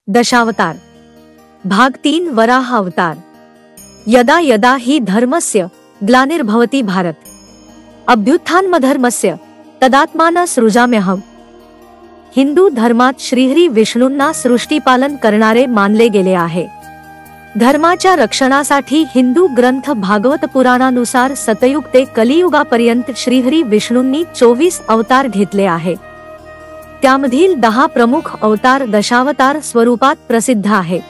दशावतार भाग 3 वराह अवतार। यदा यदा हि धर्मस्य ग्लानिर्भवति भारत अभ्युत्थानमधर्मस्य तदात्मानं सृजाम्यहम्। हिंदू धर्मात श्रीहरी विष्णूंना सृष्टीपालन करणारे मानले गेले आहे। धर्माच्या रक्षणासाठी हिंदू ग्रंथ भागवत पुराणानुसार सतयुग ते कलियुगापर्यंत श्रीहरी विष्णूंनी 24 अवतार घेतले आहे। त्यामधील 10 प्रमुख अवतार दशावतार स्वरूपात प्रसिद्ध आहेत।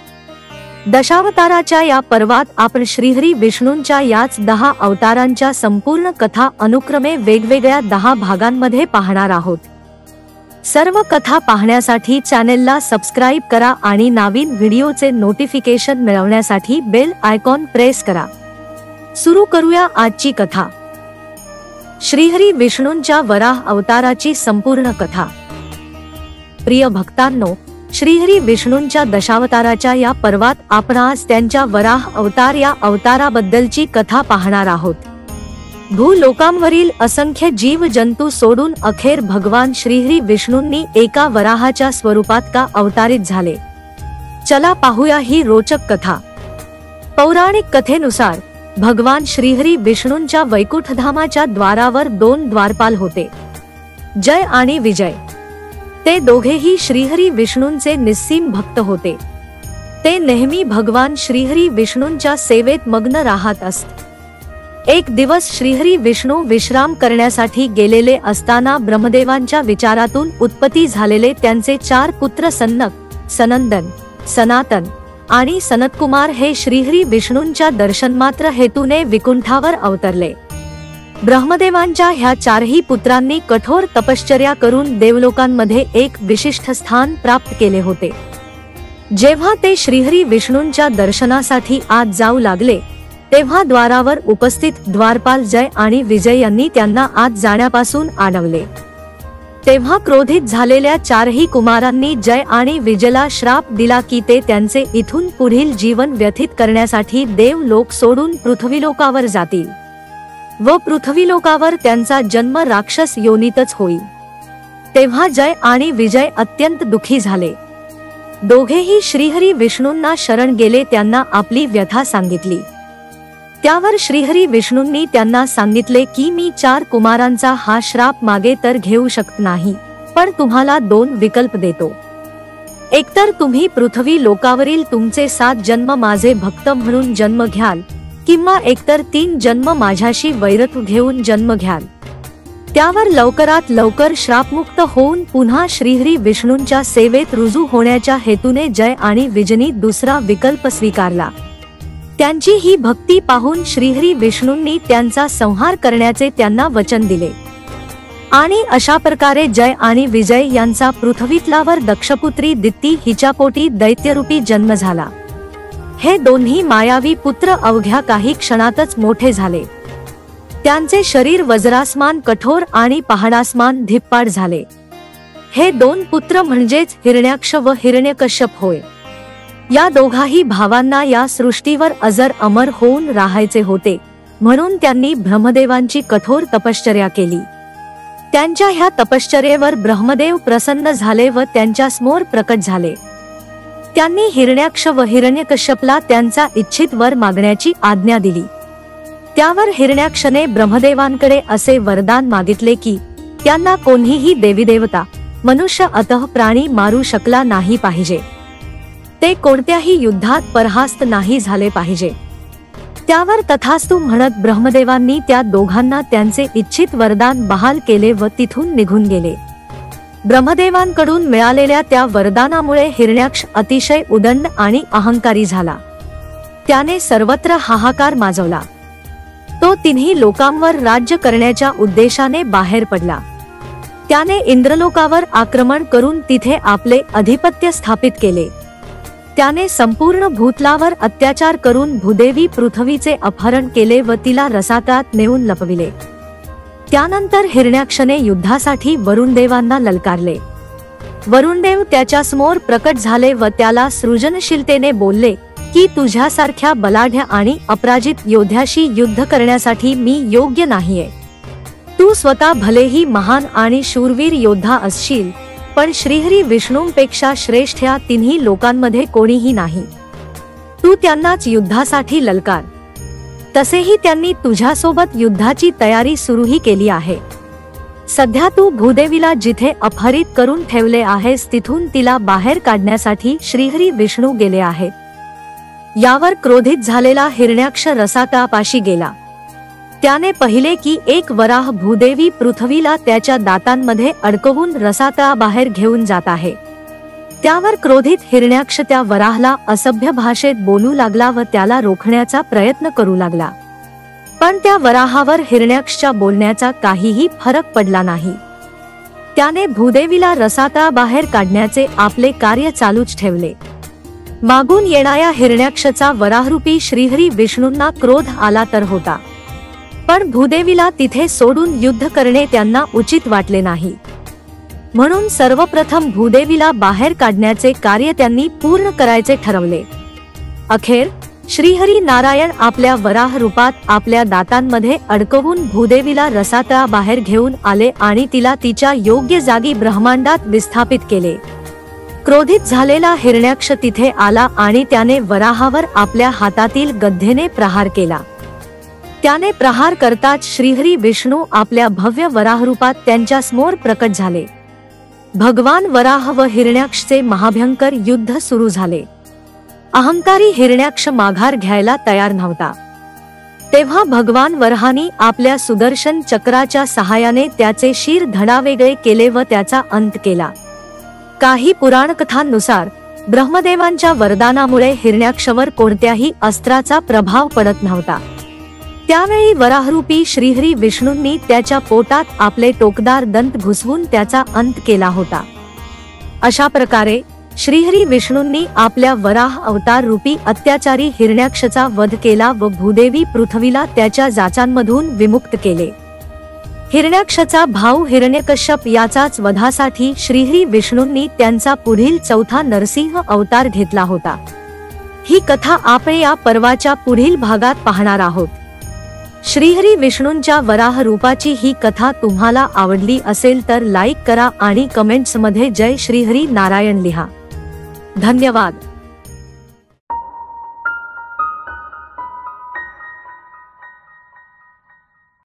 दशावताराच्या या पर्वात आपण श्रीहरी विष्णूंच्या याच 10 अवतारांच्या संपूर्ण कथा अनुक्रमे वेगवेगळ्या 10 भागांमध्ये पाहणार आहोत। सर्व कथा पाहण्यासाठी चॅनेलला सबस्क्राइब करा आणि नवीन व्हिडिओचे नोटिफिकेशन मिळवण्यासाठी बेल आयकॉन प्रेस करा। सुरू करूया आजची कथा। श्रीहरी विष्णूंच्या वराह अवताराची संपूर्ण कथा। प्रिय भक्तांनो, श्रीहरी विष्णूंच्या दशावताराच्या या पर्वात आपण आज त्यांच्या वराह अवतार या अवताराबद्दलची कथा पाहणार आहोत। भूलोकांवरील असंख्य जीव जंतू सोडून अखेर भगवान श्रीहरी विष्णूंनी एका वराहाच्या स्वरूपात का अवतारित झाले, चला पाहूया ही रोचक कथा। पौराणिक कथेनुसार भगवान श्रीहरी विष्णूंच्या वैकुंठधामाच्या द्वारावर 2 द्वारपाल होते, जय आणि विजय। ते दोघेही श्रीहरी विष्णूंचे निस्सीम भक्त होते। ते नेहमी भगवान श्रीहरी विष्णूंच्या सेवेत मग्न राहत असत। एक दिवस श्रीहरी विष्णू विश्राम करण्यासाठी गेलेले असताना ब्रह्मदेवांच्या विचारातून उत्पत्ती झालेले त्यांचे 4 पुत्र सनक, सनंदन, सनातन आणि सनतकुमार हे श्रीहरी विष्णूंच्या दर्शनमात्र हेतूने विकुंठावर अवतरले। ब्रह्मदेवांच्या ह्या 4ही पुत्रांनी कठोर तपश्चर्या करून देवलोकांमध्ये एक विशिष्ट स्थान प्राप्त केले होते। जेव्हा ते श्रीहरी विष्णूंच्या दर्शनासाठी आत जाऊ लागले तेव्हा द्वारावर उपस्थित द्वारपाल जय आणि विजय यांनी त्यांना आत जाण्यापासून अडवले। तेव्हा क्रोधित झालेल्या 4ही कुमारांनी जय आणि विजयला श्राप दिला की ते त्यांचे इथून पुढील जीवन व्यतीत करण्यासाठी देवलोक सोडून पृथ्वीलोकावर जातील व पृथ्वीलोकावर त्यांचा जन्म राक्षस योनीतच होईल। तेव्हा जय आणि विजय अत्यंत दुःखी झाले। दोघेही श्रीहरी विष्णूंना शरण गेले, त्यांना आपली व्यथा सांगितली। त्यावर श्रीहरी विष्णूंनी त्यांना सांगितले की मी 4 कुमारांचा हा श्राप मागे तर घेऊ शकत नाही, पण तुम्हाला 2 विकल्प देतो। एकतर तुम्ही पृथ्वी लोकावरील तुमचे 7 जन्म माझे भक्त म्हणून जन्म घ्याल, किंवा एकतर 3 जन्म माझ्याशी वैरत्व घेऊन जन्म घ्याल। त्यावर लवकरात लवकर श्रापमुक्त होऊन पुन्हा श्रीहरी विष्णूंच्या सेवेत रुजू होण्याच्या हेतूने जय आणि विजयनी दुसरा विकल्प स्वीकारला। त्यांची ही भक्ती पाहून श्रीहरी विष्णूंनी त्यांचा संहार करण्याचे त्यांना वचन दिले आणि अशा प्रकारे जय आणि विजय यांचा पृथ्वीतलावर दक्षपुत्री दिती हिच्यापोटी दैत्यरूपी जन्म झाला। हे दोन्ही मायावी पुत्र अवघ्या काही क्षणातच मोठे झाले। त्यांचे शरीर वज्रासमान कठोर आणि पहाडासमान धिप्पाड झाले। हे 2 पुत्र म्हणजेच हिरण्याक्ष व हिरण्यकश्यप होय। या दोघाही भावांना या सृष्टीवर अजर अमर होऊन राहायचे होते, म्हणून त्यांनी ब्रह्मदेवांची कठोर तपश्चर्या केली। त्यांच्या ह्या तपश्चर्येवर ब्रह्मदेव प्रसन्न झाले व त्यांच्या समोर प्रकट झाले। त्यांनी हिरण्याक्ष व हिरण्यकश्यपला त्यांचा इच्छित वर मागण्याची आज्ञा दिली। त्यावर हिरण्याक्षने ब्रह्मदेवांकडे असे वरदान मागितले की त्यांना कोणीही देवीदेवता, मनुष्य अतः प्राणी मारू शकला नाही पाहिजे। ते कोणत्याही युद्धात परास्त नाही झाले पाहिजे। त्यावर तथास्तु म्हणत ब्रह्मदेवांनी त्या दोघांना त्यांचे इच्छित वरदान बहाल केले व तिथून निघून गेले। ब्रह्मदेवांकडून मिळालेल्या त्या वरदानामुळे हिरण्याक्ष अतिशय उदंड आणि अहंकारी झाला। त्याने सर्वत्र हाहाकार माजवला। तो 3ही लोकांवर राज्य करण्याच्या उद्देशाने बाहेर पडला। त्याने इंद्रलोकावर आक्रमण करून तिथे आपले अधिपत्य स्थापित केले। त्याने संपूर्ण भूतलावर अत्याचार करून भूदेवी पृथ्वीचे अपहरण केले व तिला रसातळात नेऊन लपविले। त्यानंतर हिरण्याक्षने युद्धासाठी वरुणदेवांना ललकारले। वरुणदेव त्याच्या समोर प्रकट झाले व त्याला सृजनशीलतेने बोलले की तुझ्यासारख्या बलाढ्य आणि अपराजित योद्ध्याशी युद्ध करण्यासाठी मी योग्य नाहीये। तू स्वतः भलेही महान आणि शूरवीर योद्धा असशील, पण श्रीहरी विष्णूंपेक्षा श्रेष्ठ या तिन्ही लोकांमध्ये कोणीही नाही. तू त्यांनाच युद्धासाठी ललकार. तसेही त्यांनी तुझ्यासोबत युद्धाची तयारी सुरूही केली आहे. सध्या तू भूदेवीला जिथे अपहरित करून ठेवले आहेस तिथून तिला बाहेर काढण्यासाठी श्रीहरी विष्णू गेले आहेत. यावर क्रोधित झालेला हिरण्याक्ष रसातळापाशी गेला. त्याने पाहिले की एक वराह भूदेवी पृथ्वीला त्याच्या दातांमध्ये अडकवून रसातळाबाहेर घेऊन जात आहे. त्यावर क्रोधित हिरण्याक्ष त्या वराहाला असभ्य भाषेत बोलू लागला व त्याला रोखण्याचा प्रयत्न करू लागला. पण त्या वराहावर हिरण्याक्षच्या बोलण्याचा काहीही फरक पडला नाही. त्याने भूदेवीला रसातळाबाहेर काढण्याचे आपले कार्य चालूच ठेवले. मागून येणाऱ्या हिरण्याक्षचा वराहरूपी श्रीहरी विष्णूंना क्रोध आला तर होता, पण भूदेवीला तिथे सोडून युद्ध करणे त्यांना उचित वाटले नाही. म्हणून सर्वप्रथम भूदेवीला बाहेर काढण्याचे कार्य त्यांनी पूर्ण करायचे ठरवले. अखेर श्रीहरी नारायण आपल्या वराह रूपात आपल्या दातांमध्ये अडकवून भूदेवीला रसातळाबाहेर घेऊन आले आणि तिला तिच्या योग्य जागी ब्रह्मांडात विस्थापित केले. क्रोधित झालेला हिरण्याक्ष तिथे आला आणि त्याने वराहावर आपल्या हातातील गद्धेने प्रहार केला. त्याने प्रहार करताच श्रीहरी विष्णू आपल्या भव्य वराहरूपात त्यांच्या समोर प्रकट झाले. भगवान वराह व हिरण्याक्षचे महाभयंकर युद्ध सुरू झाले. अहंकारी हिरण्याक्ष माघार घ्यायला तयार नव्हता. तेव्हा भगवान वराहानी आपल्या सुदर्शन चक्राच्या सहाय्याने त्याचे शिर धडावेगळे केले व त्याचा अंत केला. काही पुराणकथांनुसार ब्रह्मदेवांच्या वरदानामुळे हिरण्याक्षवर कोणत्याही अस्त्राचा प्रभाव पडत नव्हता. त्यावेळी वराहरूपी श्रीहरी विष्णूंनी त्याच्या पोटात आपले टोकदार दंत घुसवून त्याचा अंत केला होता. अशा प्रकारे श्रीहरी विष्णूंनी आपल्या वराह अवतार रूपी अत्याचारी हिरण्याक्षचा वध केला व भूदेवी पृथ्वीला त्याच्या जाचांमधून विमुक्त केले. हिरण्याक्षचा भाऊ हिरण्यकश्यप याचाच वधासाठी श्रीहरी विष्णूंनी त्यांचा पुढील चौथा नरसिंह अवतार घेतला होता. ही कथा आपण या पर्वाच्या पुढील भागात पाहणार आहोत. श्रीहरी विष्णूंच्या वराह रूपाची ही कथा तुम्हाला आवडली असेल तर लाईक करा आणि कमेंट्स मध्ये जय श्रीहरी नारायण लिहा. धन्यवाद.